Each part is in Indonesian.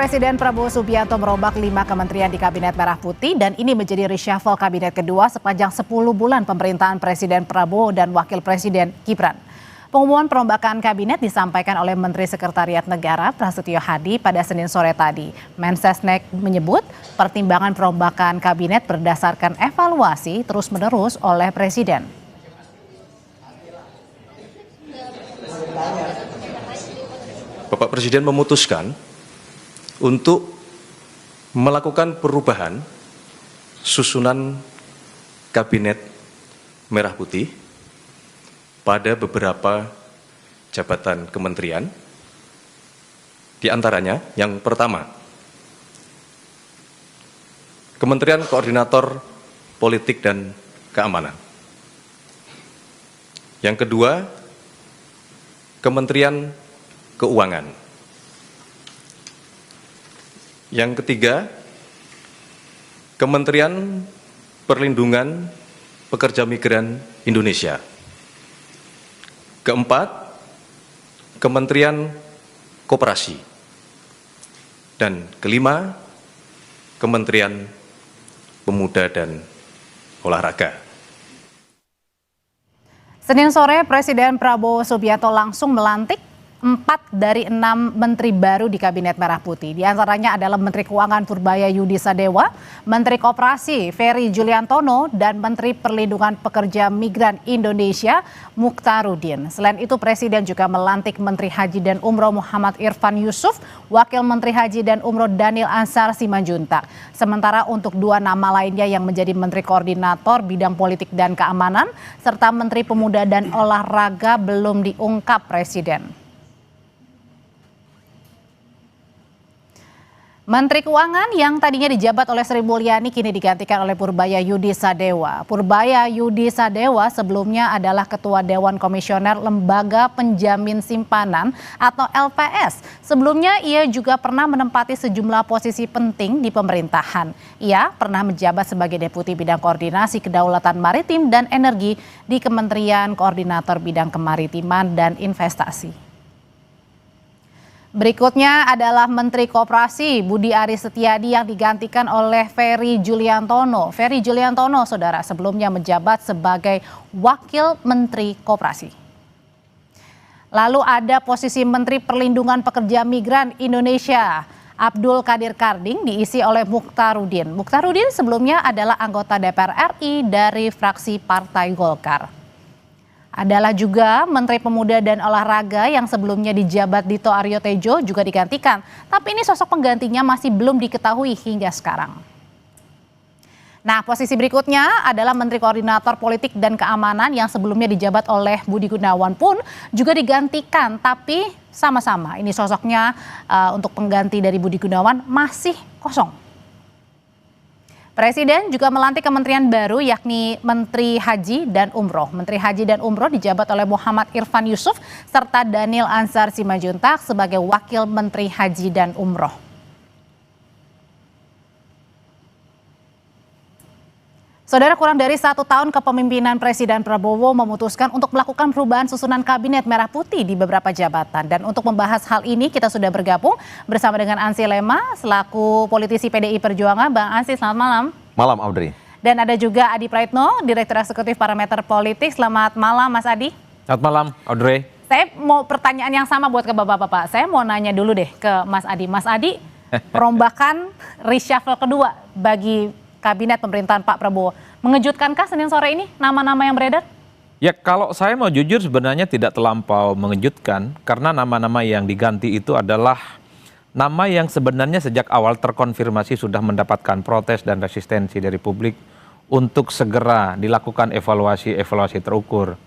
Presiden Prabowo Subianto merombak 5 kementerian di Kabinet Merah Putih dan ini menjadi reshuffle kabinet kedua sepanjang 10 bulan pemerintahan Presiden Prabowo dan Wakil Presiden Gibran. Pengumuman perombakan kabinet disampaikan oleh Menteri Sekretariat Negara Prasetyo Hadi pada Senin sore tadi. Mensesnek menyebut pertimbangan perombakan kabinet berdasarkan evaluasi terus-menerus oleh Presiden. Bapak Presiden memutuskan untuk melakukan perubahan susunan Kabinet Merah Putih pada beberapa jabatan kementerian. Di antaranya, yang pertama, Kementerian Koordinator Politik dan Keamanan. Yang kedua, Kementerian Keuangan. Yang ketiga, Kementerian Perlindungan Pekerja Migran Indonesia. Keempat, Kementerian Koperasi. Dan kelima, Kementerian Pemuda dan Olahraga. Senin sore, Presiden Prabowo Subianto langsung melantik 4 dari 6 menteri baru di Kabinet Merah Putih. Di antaranya adalah Menteri Keuangan Purbaya Yudi Sadewa, Menteri Koperasi Ferry Juliantono, dan Menteri Perlindungan Pekerja Migran Indonesia Mukhtarudin. Selain itu, Presiden juga melantik Menteri Haji dan Umroh Muhammad Irfan Yusuf, Wakil Menteri Haji dan Umroh Daniel Ansar Simanjuntak. Sementara untuk 2 nama lainnya yang menjadi Menteri Koordinator Bidang Politik dan Keamanan, serta Menteri Pemuda dan Olahraga belum diungkap Presiden. Menteri Keuangan yang tadinya dijabat oleh Sri Mulyani kini digantikan oleh Purbaya Yudi Sadewa. Purbaya Yudi Sadewa sebelumnya adalah Ketua Dewan Komisioner Lembaga Penjamin Simpanan atau LPS. Sebelumnya ia juga pernah menempati sejumlah posisi penting di pemerintahan. Ia pernah menjabat sebagai Deputi Bidang Koordinasi Kedaulatan Maritim dan Energi di Kementerian Koordinator Bidang Kemaritiman dan Investasi. Berikutnya adalah Menteri Koperasi Budi Aris Setiadi yang digantikan oleh Ferry Juliantono. Ferry Juliantono, saudara, sebelumnya menjabat sebagai Wakil Menteri Koperasi. Lalu ada posisi Menteri Perlindungan Pekerja Migran Indonesia, Abdul Qadir Karding, diisi oleh Mukhtarudin. Mukhtarudin sebelumnya adalah anggota DPR RI dari fraksi Partai Golkar. Adalah juga Menteri Pemuda dan Olahraga yang sebelumnya dijabat Dito Aryo Tejo juga digantikan. Tapi ini sosok penggantinya masih belum diketahui hingga sekarang. Nah, posisi berikutnya adalah Menteri Koordinator Politik dan Keamanan yang sebelumnya dijabat oleh Budi Gunawan pun juga digantikan. Tapi sama-sama ini sosoknya untuk pengganti dari Budi Gunawan masih kosong. Presiden juga melantik kementerian baru yakni Menteri Haji dan Umroh. Menteri Haji dan Umroh dijabat oleh Muhammad Irfan Yusuf serta Daniel Ansar Simanjuntak sebagai Wakil Menteri Haji dan Umroh. Saudara, kurang dari 1 tahun kepemimpinan Presiden Prabowo memutuskan untuk melakukan perubahan susunan Kabinet Merah Putih di beberapa jabatan. Dan untuk membahas hal ini kita sudah bergabung bersama dengan Ansy Lema selaku politisi PDI Perjuangan. Bang Ansy, selamat malam. Malam, Audrey. Dan ada juga Adi Praitno, Direktur Eksekutif Parameter Politik. Selamat malam, Mas Adi. Selamat malam, Audrey. Saya mau pertanyaan yang sama buat ke Bapak-Bapak. Saya mau nanya dulu deh ke Mas Adi. Mas Adi, perombakan reshuffle kedua bagi Kabinet pemerintahan Pak Prabowo. Mengejutkankah Senin sore ini nama-nama yang beredar? Ya, kalau saya mau jujur sebenarnya tidak terlampau mengejutkan karena nama-nama yang diganti itu adalah nama yang sebenarnya sejak awal terkonfirmasi sudah mendapatkan protes dan resistensi dari publik untuk segera dilakukan evaluasi terukur.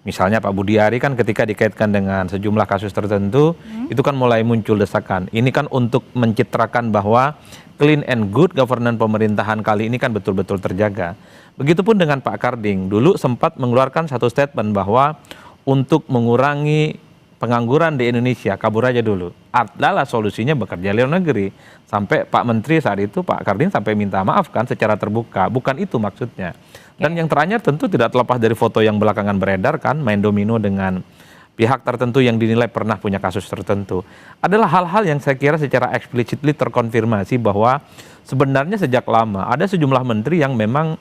Misalnya Pak Budi Ari kan ketika dikaitkan dengan sejumlah kasus tertentu, itu kan mulai muncul desakan. Ini kan untuk mencitrakan bahwa clean and good governance pemerintahan kali ini kan betul-betul terjaga. Begitupun dengan Pak Karding, dulu sempat mengeluarkan satu statement bahwa untuk mengurangi pengangguran di Indonesia, kabur aja dulu. Adalah solusinya bekerja di luar negeri. Sampai Pak Menteri saat itu, Pak Karding sampai minta maaf kan secara terbuka. Bukan itu maksudnya. Dan yang terakhir tentu tidak terlepas dari foto yang belakangan beredar kan, main domino dengan pihak tertentu yang dinilai pernah punya kasus tertentu. Adalah hal-hal yang saya kira secara explicitly terkonfirmasi bahwa sebenarnya sejak lama ada sejumlah menteri yang memang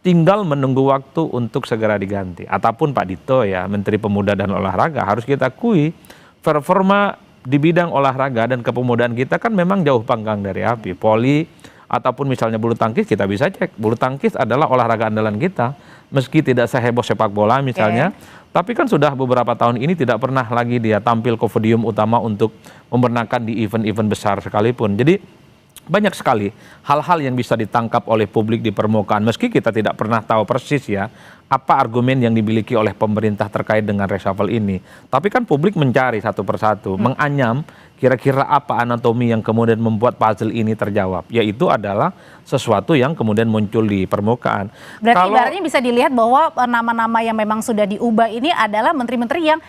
tinggal menunggu waktu untuk segera diganti. Ataupun Pak Dito ya, Menteri Pemuda dan Olahraga, harus kita akui performa di bidang olahraga dan kepemudaan kita kan memang jauh panggang dari api. Voli ataupun misalnya bulu tangkis kita bisa cek. Bulu tangkis adalah olahraga andalan kita. Meski tidak seheboh sepak bola misalnya, tapi kan sudah beberapa tahun ini tidak pernah lagi dia tampil ke podium utama untuk memenangkan di event-event besar sekalipun. Jadi banyak sekali hal-hal yang bisa ditangkap oleh publik di permukaan. Meski kita tidak pernah tahu persis ya apa argumen yang dimiliki oleh pemerintah terkait dengan reshuffle ini. Tapi kan publik mencari satu persatu, menganyam kira-kira apa anatomi yang kemudian membuat puzzle ini terjawab. Yaitu adalah sesuatu yang kemudian muncul di permukaan. Berarti ibaratnya bisa dilihat bahwa nama-nama yang memang sudah diubah ini adalah menteri-menteri yang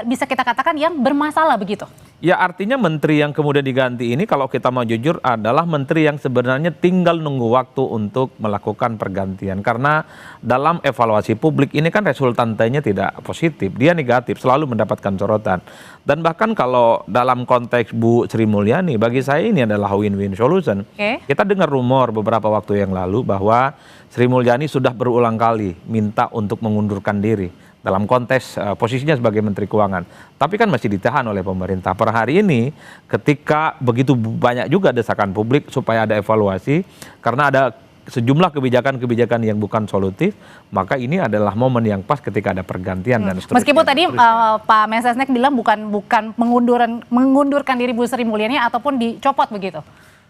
bisa kita katakan yang bermasalah begitu? Ya artinya menteri yang kemudian diganti ini kalau kita mau jujur adalah menteri yang sebenarnya tinggal nunggu waktu untuk melakukan pergantian. Karena dalam evaluasi publik ini kan resultantenya tidak positif, dia negatif, selalu mendapatkan sorotan. Dan bahkan kalau dalam konteks Bu Sri Mulyani, bagi saya ini adalah win-win solution. Kita dengar rumor beberapa waktu yang lalu bahwa Sri Mulyani sudah berulang kali minta untuk mengundurkan diri dalam konteks posisinya sebagai Menteri Keuangan. Tapi kan masih ditahan oleh pemerintah. Per hari ini ketika begitu banyak juga desakan publik supaya ada evaluasi, karena ada sejumlah kebijakan-kebijakan yang bukan solutif, maka ini adalah momen yang pas ketika ada pergantian dan seterusnya. Meskipun tadi Pak Mensesnek bilang bukan mengundurkan diri Bu Sri Mulyani ataupun dicopot begitu.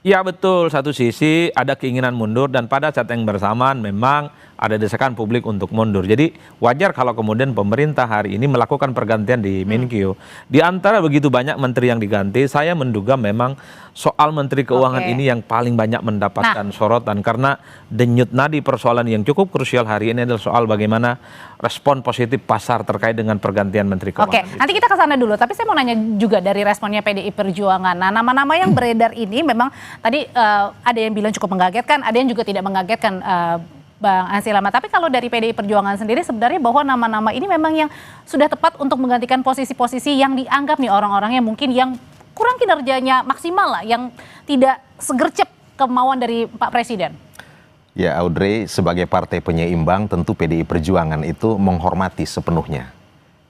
Ya betul, satu sisi ada keinginan mundur dan pada saat yang bersamaan memang ada desakan publik untuk mundur. Jadi wajar kalau kemudian pemerintah hari ini melakukan pergantian di Menkyu. Di antara begitu banyak menteri yang diganti, saya menduga memang soal Menteri Keuangan ini yang paling banyak mendapatkan sorotan. Karena denyut nadi persoalan yang cukup krusial hari ini adalah soal bagaimana respon positif pasar terkait dengan pergantian Menteri Keuangan. Nanti kita ke sana dulu. Tapi saya mau nanya juga dari responnya PDI Perjuangan. Nah, nama-nama yang beredar ini memang tadi ada yang bilang cukup mengagetkan, ada yang juga tidak mengagetkan, Bang Ansi Lama. Tapi kalau dari PDI Perjuangan sendiri sebenarnya bahwa nama-nama ini memang yang sudah tepat untuk menggantikan posisi-posisi yang dianggap nih orang-orangnya mungkin yang kurang kinerjanya maksimal lah, yang tidak segercep kemauan dari Pak Presiden. Ya Audrey, sebagai partai penyeimbang tentu PDI Perjuangan itu menghormati sepenuhnya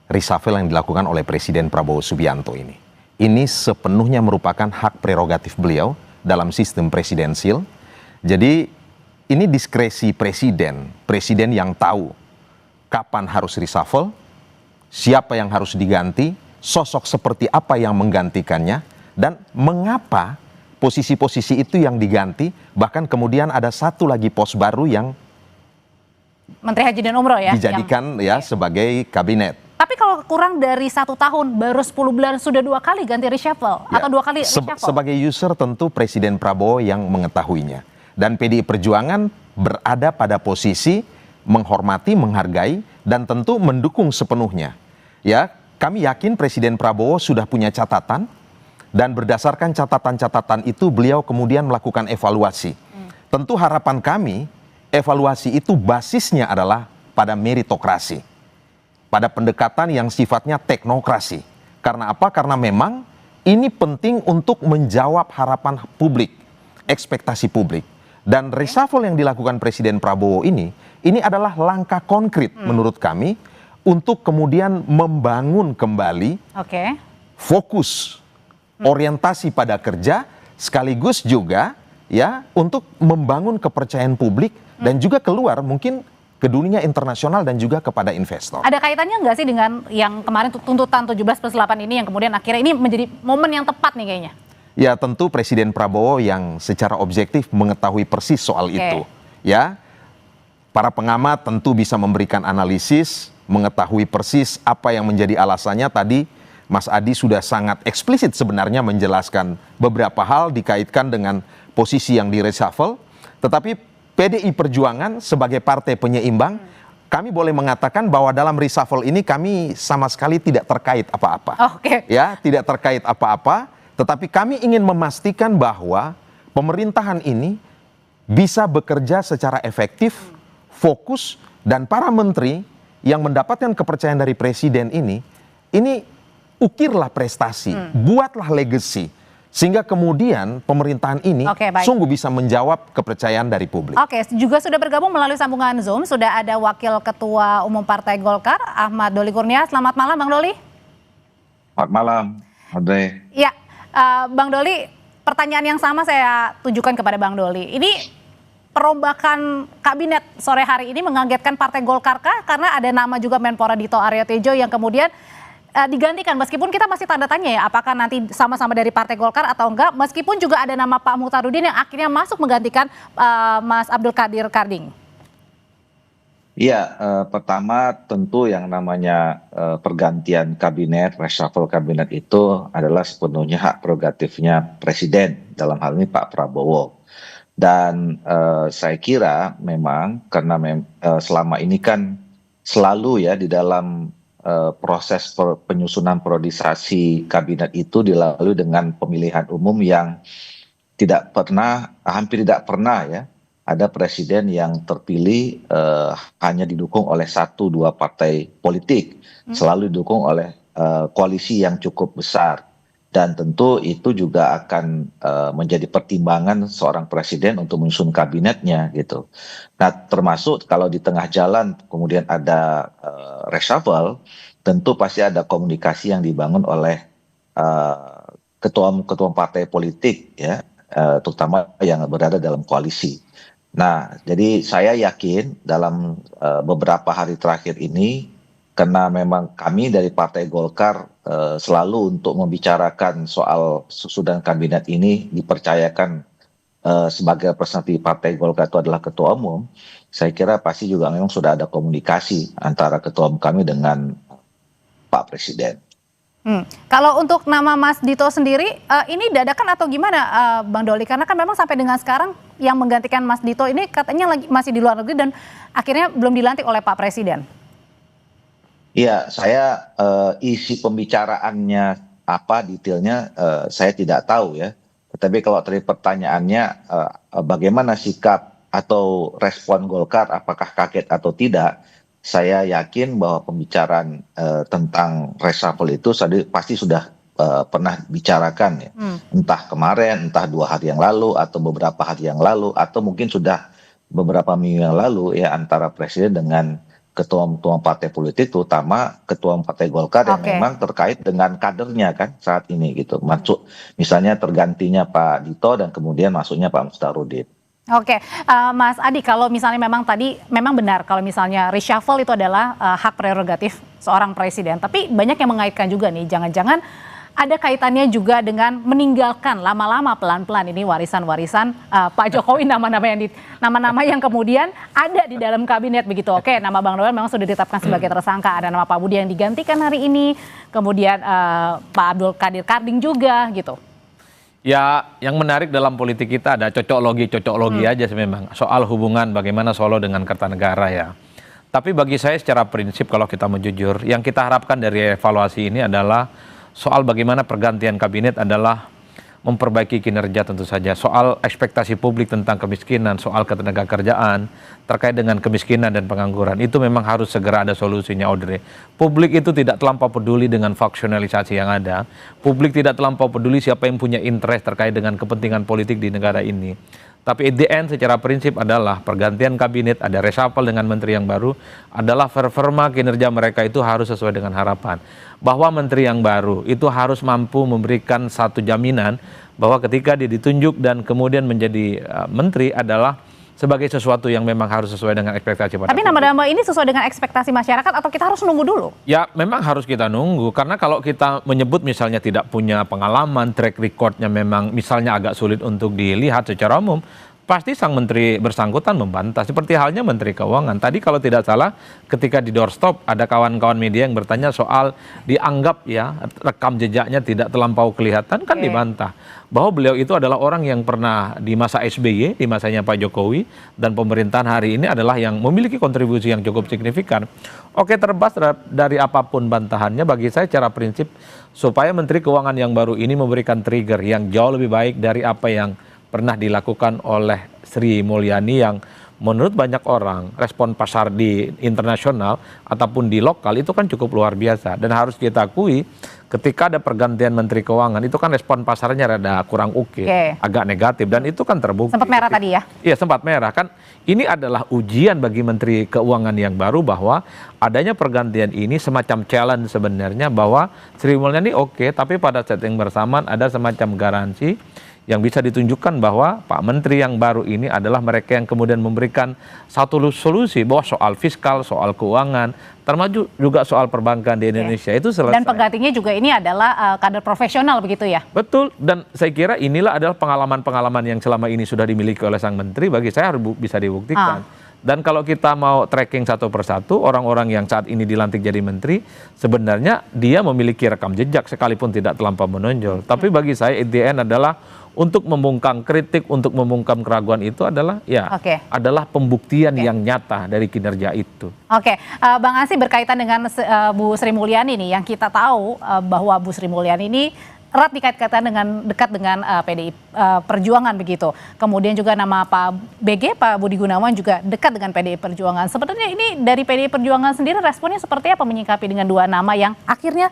reshuffle yang dilakukan oleh Presiden Prabowo Subianto ini. Ini sepenuhnya merupakan hak prerogatif beliau dalam sistem presidensil. Jadi ini diskresi presiden yang tahu kapan harus reshuffle, siapa yang harus diganti, sosok seperti apa yang menggantikannya, dan mengapa posisi-posisi itu yang diganti, bahkan kemudian ada satu lagi pos baru yang Menteri Haji dan Umroh ya dijadikan sebagai kabinet. Tapi kalau kurang dari 1 tahun, baru 10 bulan sudah 2 kali ganti reshuffle atau 2 kali reshuffle. Sebagai user tentu Presiden Prabowo yang mengetahuinya. Dan PDI Perjuangan berada pada posisi menghormati, menghargai, dan tentu mendukung sepenuhnya. Ya, kami yakin Presiden Prabowo sudah punya catatan, dan berdasarkan catatan-catatan itu beliau kemudian melakukan evaluasi. Tentu harapan kami, evaluasi itu basisnya adalah pada meritokrasi, pada pendekatan yang sifatnya teknokrasi. Karena apa? Karena memang ini penting untuk menjawab harapan publik, ekspektasi publik. Dan reshuffle yang dilakukan Presiden Prabowo ini adalah langkah konkret menurut kami untuk kemudian membangun kembali fokus, orientasi pada kerja, sekaligus juga ya untuk membangun kepercayaan publik dan juga keluar mungkin ke dunia internasional dan juga kepada investor. Ada kaitannya nggak sih dengan yang kemarin tuntutan 17+8 ini yang kemudian akhirnya ini menjadi momen yang tepat nih kayaknya? Ya tentu Presiden Prabowo yang secara objektif mengetahui persis soal itu. Ya, para pengamat tentu bisa memberikan analisis, mengetahui persis apa yang menjadi alasannya. Tadi Mas Adi sudah sangat eksplisit sebenarnya menjelaskan beberapa hal dikaitkan dengan posisi yang di reshuffle. Tetapi PDI Perjuangan sebagai partai penyeimbang, kami boleh mengatakan bahwa dalam reshuffle ini kami sama sekali tidak terkait apa-apa. Ya, tidak terkait apa-apa. Tetapi kami ingin memastikan bahwa pemerintahan ini bisa bekerja secara efektif, fokus, dan para menteri yang mendapatkan kepercayaan dari presiden ini ini ukirlah prestasi, buatlah legacy, sehingga kemudian pemerintahan ini Oke, baik. sungguh bisa menjawab kepercayaan dari publik. Oke, juga sudah bergabung melalui sambungan Zoom, sudah ada Wakil Ketua Umum Partai Golkar, Ahmad Doli Kurnia. Selamat malam, Bang Doli. Selamat malam, Andre. Ya, Bang Doli, pertanyaan yang sama saya tujukan kepada Bang Doli. Ini perombakan kabinet sore hari ini mengagetkan Partai Golkar kah? Karena ada nama juga Menpora Dito Aryo Tejo yang kemudian digantikan, meskipun kita masih tanda tanya ya apakah nanti sama-sama dari Partai Golkar atau enggak, meskipun juga ada nama Pak Muhtarudin yang akhirnya masuk menggantikan Mas Abdul Qadir Karding. Iya, pertama tentu yang namanya pergantian kabinet, reshuffle kabinet itu adalah sepenuhnya hak prerogatifnya Presiden, dalam hal ini Pak Prabowo. Dan saya kira memang karena selama ini kan selalu ya di dalam proses penyusunan priorisasi kabinet itu dilalui dengan pemilihan umum yang hampir tidak pernah ya ada presiden yang terpilih hanya didukung oleh 1-2 partai politik, selalu didukung oleh koalisi yang cukup besar. Dan tentu itu juga akan menjadi pertimbangan seorang presiden untuk menyusun kabinetnya gitu. Nah, termasuk kalau di tengah jalan kemudian ada reshuffle, tentu pasti ada komunikasi yang dibangun oleh ketua partai politik ya, terutama yang berada dalam koalisi. Nah, jadi saya yakin dalam beberapa hari terakhir ini, karena memang kami dari Partai Golkar selalu untuk membicarakan soal susunan kabinet ini dipercayakan sebagai representatif Partai Golkar itu adalah Ketua Umum, saya kira pasti juga memang sudah ada komunikasi antara Ketua Umum kami dengan Pak Presiden. Kalau untuk nama Mas Dito sendiri, ini dadakan atau gimana Bang Doli? Karena kan memang sampai dengan sekarang yang menggantikan Mas Dito ini katanya masih di luar negeri dan akhirnya belum dilantik oleh Pak Presiden. Iya, saya isi pembicaraannya apa detailnya saya tidak tahu ya. Tetapi kalau tadi pertanyaannya bagaimana sikap atau respon Golkar, apakah kaget atau tidak, saya yakin bahwa pembicaraan tentang reshuffle itu pasti sudah pernah bicarakan ya. Entah kemarin, entah 2 hari yang lalu, atau beberapa hari yang lalu, atau mungkin sudah beberapa minggu yang lalu ya antara Presiden dengan ketua partai politik, terutama ketua partai Golkar yang memang terkait dengan kadernya kan saat ini gitu. Masuk misalnya tergantinya Pak Dito dan kemudian masuknya Pak Muhtarudin. Oke, Mas Adi, kalau misalnya memang tadi memang benar kalau misalnya reshuffle itu adalah hak prerogatif seorang presiden, tapi banyak yang mengaitkan juga nih, jangan-jangan ada kaitannya juga dengan meninggalkan lama-lama pelan-pelan ini warisan-warisan Pak Jokowi, nama-nama yang kemudian ada di dalam kabinet begitu. Oke, nama Bang Noel memang sudah ditetapkan sebagai tersangka, ada nama Pak Budi yang digantikan hari ini, kemudian Pak Abdul Qadir Karding juga gitu. Ya, yang menarik dalam politik kita ada cocok logi aja sih memang. Soal hubungan bagaimana Solo dengan Kertanegara ya. Tapi bagi saya secara prinsip kalau kita mau jujur, yang kita harapkan dari evaluasi ini adalah soal bagaimana pergantian kabinet adalah memperbaiki kinerja tentu saja. Soal ekspektasi publik tentang kemiskinan, soal ketenagakerjaan, terkait dengan kemiskinan dan pengangguran, itu memang harus segera ada solusinya, Audrey. Publik itu tidak terlampau peduli dengan faksionalisasi yang ada. Publik tidak terlampau peduli siapa yang punya interest terkait dengan kepentingan politik di negara ini. Tapi at the end secara prinsip adalah pergantian kabinet, ada reshuffle dengan menteri yang baru, adalah performa kinerja mereka itu harus sesuai dengan harapan. Bahwa menteri yang baru itu harus mampu memberikan satu jaminan bahwa ketika dia ditunjuk dan kemudian menjadi menteri adalah sebagai sesuatu yang memang harus sesuai dengan ekspektasi pada Tapi nama-nama ini sesuai dengan ekspektasi masyarakat atau kita harus nunggu dulu? Ya memang harus kita nunggu, karena kalau kita menyebut misalnya tidak punya pengalaman, track recordnya memang misalnya agak sulit untuk dilihat secara umum, pasti sang menteri bersangkutan membantah. Seperti halnya Menteri Keuangan. Tadi kalau tidak salah ketika di doorstop ada kawan-kawan media yang bertanya soal dianggap ya rekam jejaknya tidak terlampau kelihatan, kan dibantah. Bahwa beliau itu adalah orang yang pernah di masa SBY, di masanya Pak Jokowi, dan pemerintahan hari ini adalah yang memiliki kontribusi yang cukup signifikan. Oke, terlepas dari apapun bantahannya, bagi saya secara prinsip supaya Menteri Keuangan yang baru ini memberikan trigger yang jauh lebih baik dari apa yang pernah dilakukan oleh Sri Mulyani yang menurut banyak orang respon pasar di internasional ataupun di lokal itu kan cukup luar biasa, dan harus kita akui ketika ada pergantian Menteri Keuangan itu kan respon pasarnya rada kurang oke, agak negatif, dan itu kan terbukti. Sempat merah tadi ya? Iya, sempat merah kan. Ini adalah ujian bagi Menteri Keuangan yang baru bahwa adanya pergantian ini semacam challenge sebenarnya, bahwa Sri Mulyani oke, tapi pada saat yang bersamaan ada semacam garansi yang bisa ditunjukkan bahwa Pak Menteri yang baru ini adalah mereka yang kemudian memberikan satu solusi bahwa soal fiskal, soal keuangan, termasuk juga soal perbankan di Indonesia itu selesai. Dan penggantinya juga ini adalah kader profesional begitu ya? Betul, dan saya kira inilah adalah pengalaman-pengalaman yang selama ini sudah dimiliki oleh sang menteri, bagi saya harus bisa dibuktikan. Dan kalau kita mau tracking satu persatu, orang-orang yang saat ini dilantik jadi menteri, sebenarnya dia memiliki rekam jejak sekalipun tidak terlampau menonjol. Tapi bagi saya IDN adalah untuk membungkam kritik, untuk membungkam keraguan itu adalah adalah pembuktian yang nyata dari kinerja itu. Oke, Bang Ansy, berkaitan dengan Bu Sri Mulyani nih, yang kita tahu bahwa Bu Sri Mulyani ini erat dikait-kaitkan dekat dengan PDI Perjuangan begitu. Kemudian juga nama Pak BG, Pak Budi Gunawan juga dekat dengan PDI Perjuangan. Sebenarnya ini dari PDI Perjuangan sendiri responnya seperti apa menyikapi dengan dua nama yang akhirnya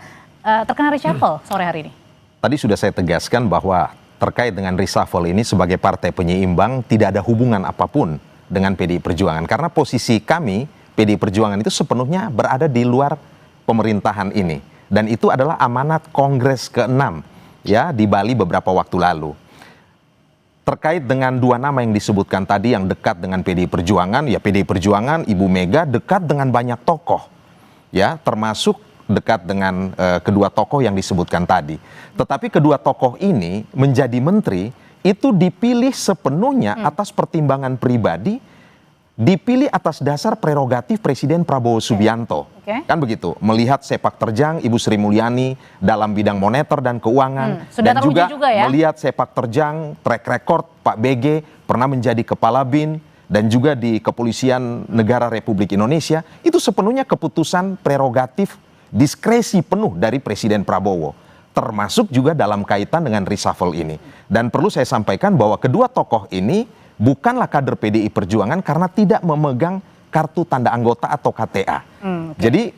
terkena reshuffle sore hari ini? Tadi sudah saya tegaskan bahwa terkait dengan reshuffle ini sebagai partai penyeimbang tidak ada hubungan apapun dengan PDI Perjuangan. Karena posisi kami, PDI Perjuangan itu sepenuhnya berada di luar pemerintahan ini. Dan itu adalah amanat Kongres ke-6 ya di Bali beberapa waktu lalu. Terkait dengan dua nama yang disebutkan tadi yang dekat dengan PDI Perjuangan, ya PDI Perjuangan, Ibu Mega dekat dengan banyak tokoh. Ya, termasuk dekat dengan kedua tokoh yang disebutkan tadi. Tetapi kedua tokoh ini menjadi menteri itu dipilih sepenuhnya atas pertimbangan pribadi, dipilih atas dasar prerogatif Presiden Prabowo Subianto. Kan begitu, melihat sepak terjang Ibu Sri Mulyani dalam bidang moneter dan keuangan, dan juga ya? Melihat sepak terjang track record Pak BG pernah menjadi Kepala BIN dan juga di Kepolisian Negara Republik Indonesia, itu sepenuhnya keputusan prerogatif diskresi penuh dari Presiden Prabowo, termasuk juga dalam kaitan dengan reshuffle ini. Dan perlu saya sampaikan bahwa kedua tokoh ini bukanlah kader PDI Perjuangan karena tidak memegang kartu tanda anggota atau KTA. Jadi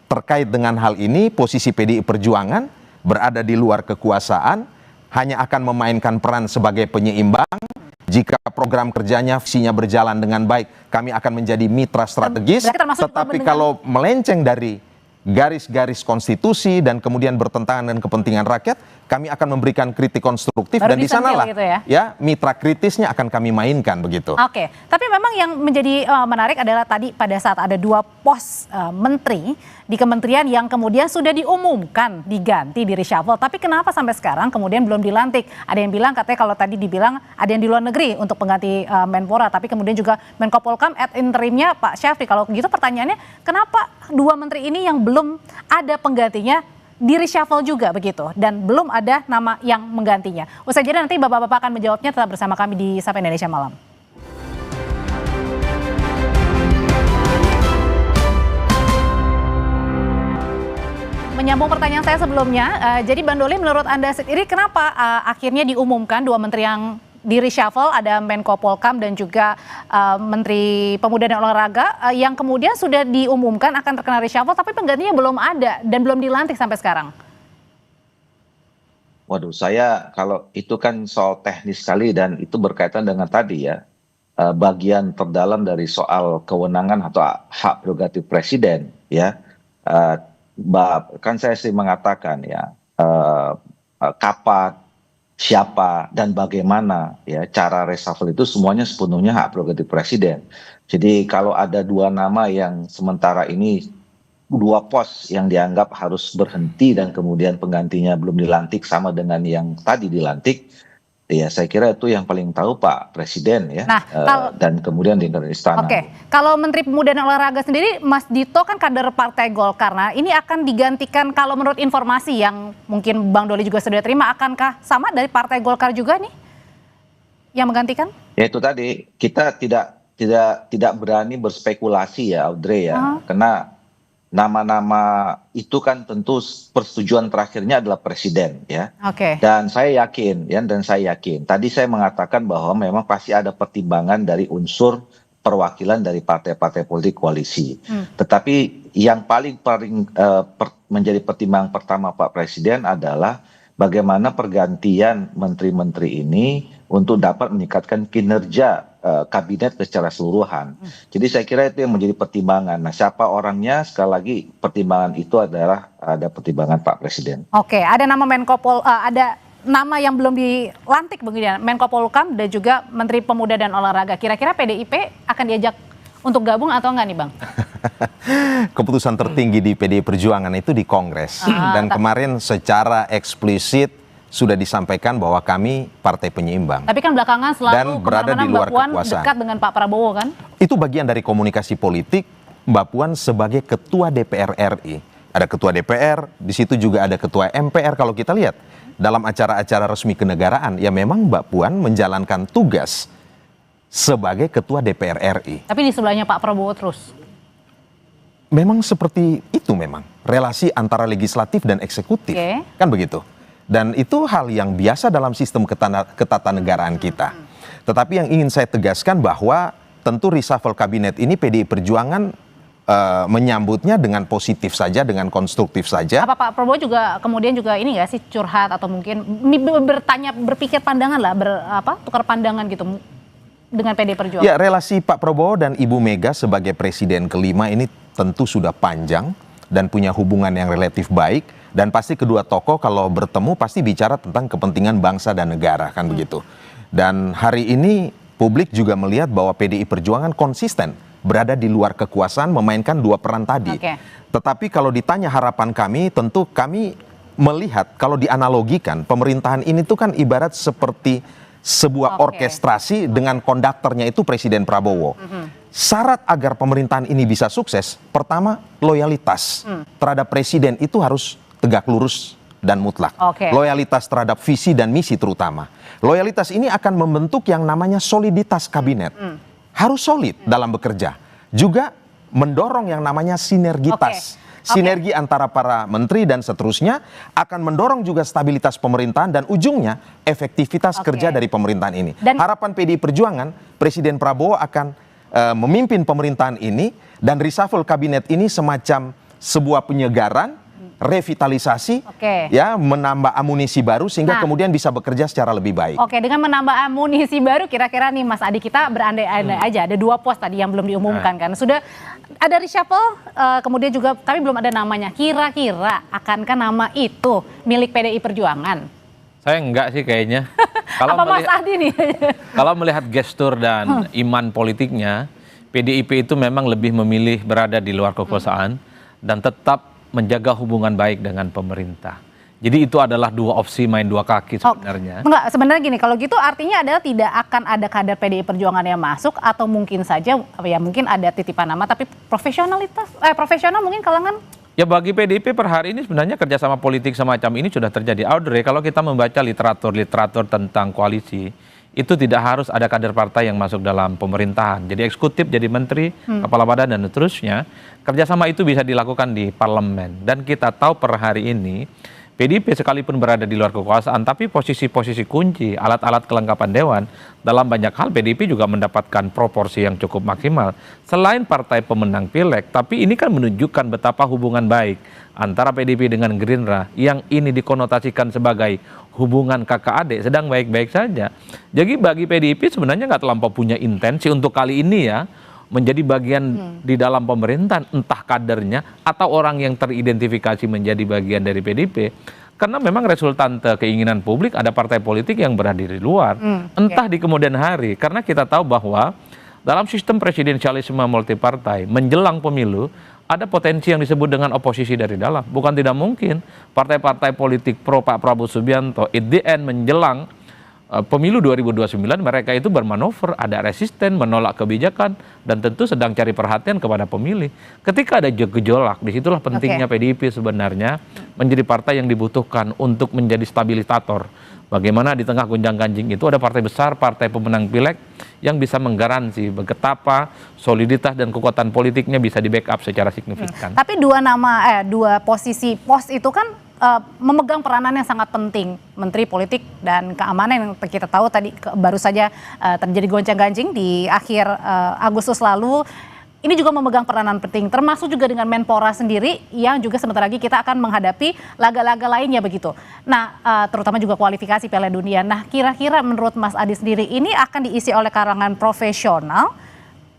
terkait dengan hal ini, posisi PDI Perjuangan berada di luar kekuasaan, hanya akan memainkan peran sebagai penyeimbang. Jika program kerjanya, visinya berjalan dengan baik, kami akan menjadi mitra strategis. Tetapi kalau melenceng dari garis-garis konstitusi dan kemudian bertentangan dengan kepentingan rakyat, kami akan memberikan kritik konstruktif. Baru dan di sanalah gitu ya mitra kritisnya akan kami mainkan begitu. Oke, tapi memang yang menjadi menarik adalah tadi pada saat ada dua pos menteri di kementerian yang kemudian sudah diumumkan diganti di reshuffle, tapi kenapa sampai sekarang kemudian belum dilantik? Ada yang bilang katanya kalau tadi dibilang ada yang di luar negeri untuk pengganti Menpora, tapi kemudian juga Menko Polhukam ad interimnya Pak Syafri. Kalau begitu pertanyaannya, kenapa dua menteri ini yang belum ada penggantinya di reshuffle juga begitu, dan belum ada nama yang menggantinya? Usai jeda nanti Bapak-Bapak akan menjawabnya, tetap bersama kami di Sapa Indonesia Malam. Menyambung pertanyaan saya sebelumnya, jadi Bang Doli, menurut Anda sendiri kenapa akhirnya diumumkan dua menteri yang di reshuffle, ada Menko Polhukam dan juga Menteri Pemuda dan Olahraga yang kemudian sudah diumumkan akan terkena reshuffle, tapi penggantinya belum ada dan belum dilantik sampai sekarang? Waduh, saya kalau itu kan soal teknis sekali dan itu berkaitan dengan tadi ya, bagian terdalam dari soal kewenangan atau hak prerogatif presiden ya. Kan saya sih mengatakan ya, kapan, siapa, dan bagaimana ya cara reshuffle itu semuanya sepenuhnya hak prerogatif presiden. Jadi kalau ada dua nama yang sementara ini, dua pos yang dianggap harus berhenti dan kemudian penggantinya belum dilantik sama dengan yang tadi dilantik, ya saya kira itu yang paling tahu Pak Presiden ya. Nah, dan kemudian di istana. Oke, kalau Menteri Pemuda dan Olahraga sendiri, Mas Dito kan kader Partai Golkar. Nah, ini akan digantikan, kalau menurut informasi yang mungkin Bang Doli juga sudah terima, akankah sama dari Partai Golkar juga nih yang menggantikan? Ya itu tadi, kita tidak berani berspekulasi ya Audrey ya, karena nama-nama itu kan tentu persetujuan terakhirnya adalah presiden ya. Dan saya yakin tadi saya mengatakan bahwa memang pasti ada pertimbangan dari unsur perwakilan dari partai-partai politik koalisi. Tetapi yang paling menjadi pertimbangan pertama Pak Presiden adalah bagaimana pergantian menteri-menteri ini untuk dapat meningkatkan kinerja kabinet secara keseluruhan. Jadi saya kira itu yang menjadi pertimbangan. Nah, siapa orangnya, sekali lagi pertimbangan itu adalah ada pertimbangan Pak Presiden. Oke, ada nama ada nama yang belum dilantik begini, Menko Polhukam dan juga Menteri Pemuda dan Olahraga. Kira-kira PDIP akan diajak untuk gabung atau enggak nih Bang? Keputusan tertinggi di PDI Perjuangan itu di Kongres. Dan kemarin secara eksplisit sudah disampaikan bahwa kami partai penyeimbang. Tapi kan belakangan selalu dan berada di luar Mbak Puan kekuasaan. dekat dengan Pak Prabowo kan? Itu bagian dari komunikasi politik Mbak Puan sebagai Ketua DPR RI. Ada Ketua DPR, di situ juga ada Ketua MPR kalau kita lihat. Dalam acara-acara resmi kenegaraan, ya memang Mbak Puan menjalankan tugas sebagai Ketua DPR RI. Tapi di sebelahnya Pak Prabowo terus. Memang seperti itu memang. Relasi antara legislatif dan eksekutif. Kan begitu. Dan itu hal yang biasa dalam sistem ketatanegaraan kita. Tetapi yang ingin saya tegaskan bahwa tentu reshuffle kabinet ini PDI Perjuangan menyambutnya dengan positif saja, dengan konstruktif saja. Apa Pak Prabowo juga kemudian juga ini nggak sih curhat atau mungkin berpikir pandangan lah, tukar pandangan gitu dengan PDI Perjuangan? Ya, relasi Pak Prabowo dan Ibu Mega sebagai presiden kelima ini tentu sudah panjang dan punya hubungan yang relatif baik. Dan pasti kedua tokoh kalau bertemu pasti bicara tentang kepentingan bangsa dan negara, kan begitu. Dan hari ini publik juga melihat bahwa PDI Perjuangan konsisten berada di luar kekuasaan memainkan dua peran tadi. Tetapi kalau ditanya harapan kami, tentu kami melihat kalau dianalogikan pemerintahan ini tuh kan ibarat seperti sebuah orkestrasi dengan konduktornya itu Presiden Prabowo. Syarat agar pemerintahan ini bisa sukses, pertama loyalitas terhadap presiden itu harus tegak lurus dan mutlak. Loyalitas terhadap visi dan misi terutama. Loyalitas ini akan membentuk yang namanya soliditas kabinet. Harus solid dalam bekerja. Juga mendorong yang namanya sinergitas. Sinergi antara para menteri dan seterusnya akan mendorong juga stabilitas pemerintahan dan ujungnya efektivitas kerja dari pemerintahan ini. Harapan PDI Perjuangan, Presiden Prabowo akan memimpin pemerintahan ini dan reshuffle kabinet ini semacam sebuah penyegaran, revitalisasi, ya, menambah amunisi baru sehingga kemudian bisa bekerja secara lebih baik. Dengan menambah amunisi baru, kira-kira nih Mas Adi, kita berandai-andai aja, ada 2 pos tadi yang belum diumumkan kan. Sudah ada reshuffle, kemudian juga tapi belum ada namanya. Kira-kira akankah nama itu milik PDI Perjuangan? Saya enggak sih kayaknya. Apa Mas Adi nih? Kalau melihat gestur dan iman politiknya, PDIP itu memang lebih memilih berada di luar kekuasaan dan tetap menjaga hubungan baik dengan pemerintah. Jadi itu adalah 2 opsi main 2 kaki sebenarnya. Enggak, sebenarnya gini, kalau gitu artinya adalah tidak akan ada kader PDI Perjuangan yang masuk atau mungkin saja ya mungkin ada titipan nama tapi profesional mungkin kalangan. Ya bagi PDIP per hari ini sebenarnya kerjasama politik semacam ini sudah terjadi. Audrey, kalau kita membaca literatur tentang koalisi, itu tidak harus ada kader partai yang masuk dalam pemerintahan. Jadi eksekutif, jadi menteri, kepala badan dan seterusnya. Kerjasama itu bisa dilakukan di parlemen. Dan kita tahu per hari ini, PDIP sekalipun berada di luar kekuasaan, tapi posisi-posisi kunci, alat-alat kelengkapan dewan, dalam banyak hal PDIP juga mendapatkan proporsi yang cukup maksimal. Selain partai pemenang pileg, tapi ini kan menunjukkan betapa hubungan baik antara PDIP dengan Gerindra, yang ini dikonotasikan sebagai hubungan kakak adik, sedang baik-baik saja. Jadi bagi PDIP sebenarnya nggak terlampau punya intensi untuk kali ini ya, menjadi bagian di dalam pemerintahan, entah kadernya atau orang yang teridentifikasi menjadi bagian dari PDIP. Karena memang resultante keinginan publik ada partai politik yang berada di luar, entah di kemudian hari. Karena kita tahu bahwa dalam sistem presidensialisme multipartai, menjelang pemilu, ada potensi yang disebut dengan oposisi dari dalam. Bukan tidak mungkin partai-partai politik pro Pak Prabowo Subianto, at the end menjelang pemilu 2029 mereka itu bermanuver, ada resisten, menolak kebijakan, dan tentu sedang cari perhatian kepada pemilih. Ketika ada gejolak, disitulah pentingnya PDIP sebenarnya menjadi partai yang dibutuhkan untuk menjadi stabilisator. Bagaimana di tengah gonjang-ganjing itu ada partai besar, partai pemenang pileg yang bisa menggaransi betapa soliditas dan kekuatan politiknya bisa di backup secara signifikan. Tapi 2 posisi pos itu kan memegang peranan yang sangat penting, Menteri Politik dan Keamanan yang kita tahu tadi baru saja terjadi goncang-ganjing di akhir Agustus lalu. Ini juga memegang peranan penting, termasuk juga dengan Menpora sendiri yang juga sebentar lagi kita akan menghadapi laga-laga lainnya begitu. Nah, terutama juga kualifikasi Piala Dunia. Nah, kira-kira menurut Mas Adi sendiri ini akan diisi oleh kalangan profesional,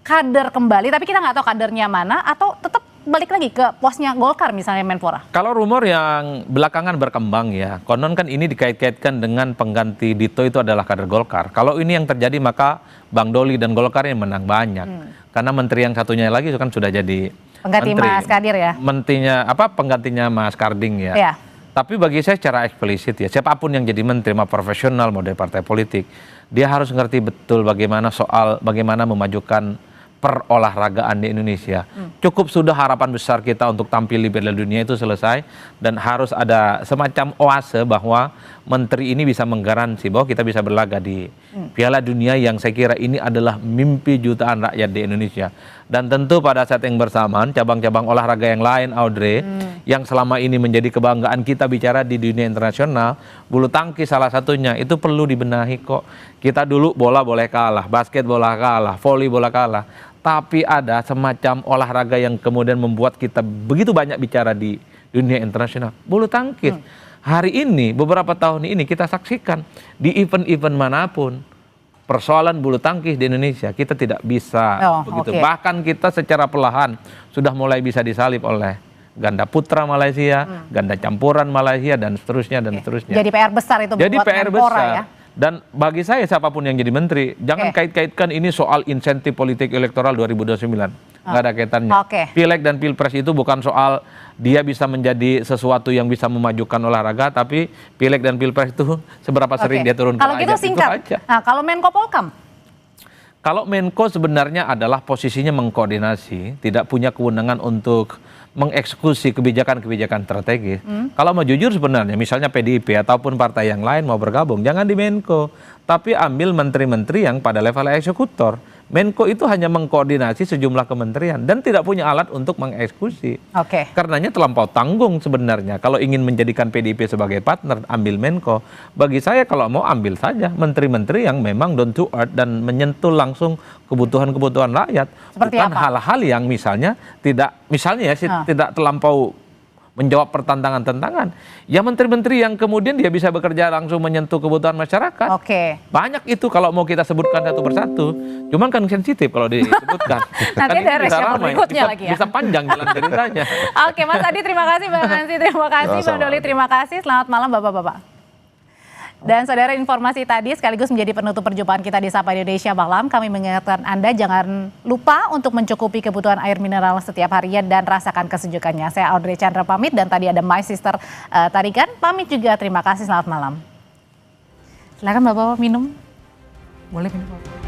kader kembali, tapi kita nggak tahu kadernya mana, atau tetap balik lagi ke posnya Golkar misalnya Menpora? Kalau rumor yang belakangan berkembang ya, konon kan ini dikait-kaitkan dengan pengganti Dito itu adalah kader Golkar. Kalau ini yang terjadi maka Bang Doli dan Golkar yang menang banyak. Karena menteri yang satunya lagi itu kan sudah jadi pengganti menteri. Mas Kadir ya? Penggantinya Mas Karding ya. Ya. Tapi bagi saya secara eksplisit ya, siapapun yang jadi menteri, mau profesional, mau dari partai politik, dia harus ngerti betul bagaimana memajukan perolahragaan di Indonesia. Cukup sudah harapan besar kita untuk tampil di Piala Dunia itu selesai, dan harus ada semacam oase bahwa menteri ini bisa menggaransi bahwa kita bisa berlaga di Piala Dunia yang saya kira ini adalah mimpi jutaan rakyat di Indonesia. Dan tentu pada saat yang bersamaan cabang-cabang olahraga yang lain, Audrey, yang selama ini menjadi kebanggaan kita bicara di dunia internasional, bulu tangkis salah satunya, itu perlu dibenahi kok. Kita dulu bola boleh kalah, basket bola kalah, voli bola kalah, tapi ada semacam olahraga yang kemudian membuat kita begitu banyak bicara di dunia internasional, bulu tangkis. Hari ini, beberapa tahun ini kita saksikan di event-event manapun, persoalan bulu tangkis di Indonesia kita tidak bisa begitu. Okay. Bahkan kita secara perlahan sudah mulai bisa disalip oleh ganda putra Malaysia, ganda campuran Malaysia, dan seterusnya dan seterusnya. Jadi PR besar itu Jadi buat PR Menpora besar. ya. Dan bagi saya siapapun yang jadi menteri, jangan kait-kaitkan ini soal insentif politik elektoral 2029. Nggak ada kaitannya. Pileg dan Pilpres itu bukan soal dia bisa menjadi sesuatu yang bisa memajukan olahraga, tapi Pileg dan Pilpres itu seberapa sering dia turun ke Kalau gitu rakyat, singkat. itu aja. Nah, kalau Menko Polkam? Kalau Menko sebenarnya adalah posisinya mengkoordinasi, tidak punya kewenangan untuk mengeksekusi kebijakan-kebijakan strategis. Kalau mau jujur sebenarnya, misalnya PDIP ataupun partai yang lain mau bergabung, jangan di Menko, tapi ambil menteri-menteri yang pada level eksekutor. Menko itu hanya mengkoordinasi sejumlah kementerian dan tidak punya alat untuk mengeksekusi. Karenanya terlampau tanggung sebenarnya. Kalau ingin menjadikan PDIP sebagai partner, ambil Menko. Bagi saya kalau mau ambil saja menteri-menteri yang memang down to earth dan menyentuh langsung kebutuhan-kebutuhan rakyat. Seperti bukan apa? hal-hal yang misalnya tidak terlampau menjawab pertantangan-tantangan. Ya menteri-menteri yang kemudian dia bisa bekerja langsung menyentuh kebutuhan masyarakat. Banyak itu kalau mau kita sebutkan satu persatu. Cuman kan sensitif kalau disebutkan. Nanti ada reshuffle berikutnya lagi ya. Bisa panjang jalan ceritanya. Oke, Mas Adi terima kasih, Bang Nansi terima kasih, Bang Doli terima kasih. Selamat malam Bapak-bapak. Dan saudara, informasi tadi sekaligus menjadi penutup perjumpaan kita di Sapa Indonesia Malam. Kami mengingatkan Anda jangan lupa untuk mencukupi kebutuhan air mineral setiap harinya dan rasakan kesejukannya. Saya Audrey Chandra pamit, dan tadi ada My Sister Tarikan pamit juga. Terima kasih, selamat malam. Silakan Bapak-bapak minum. Boleh minum Bapak.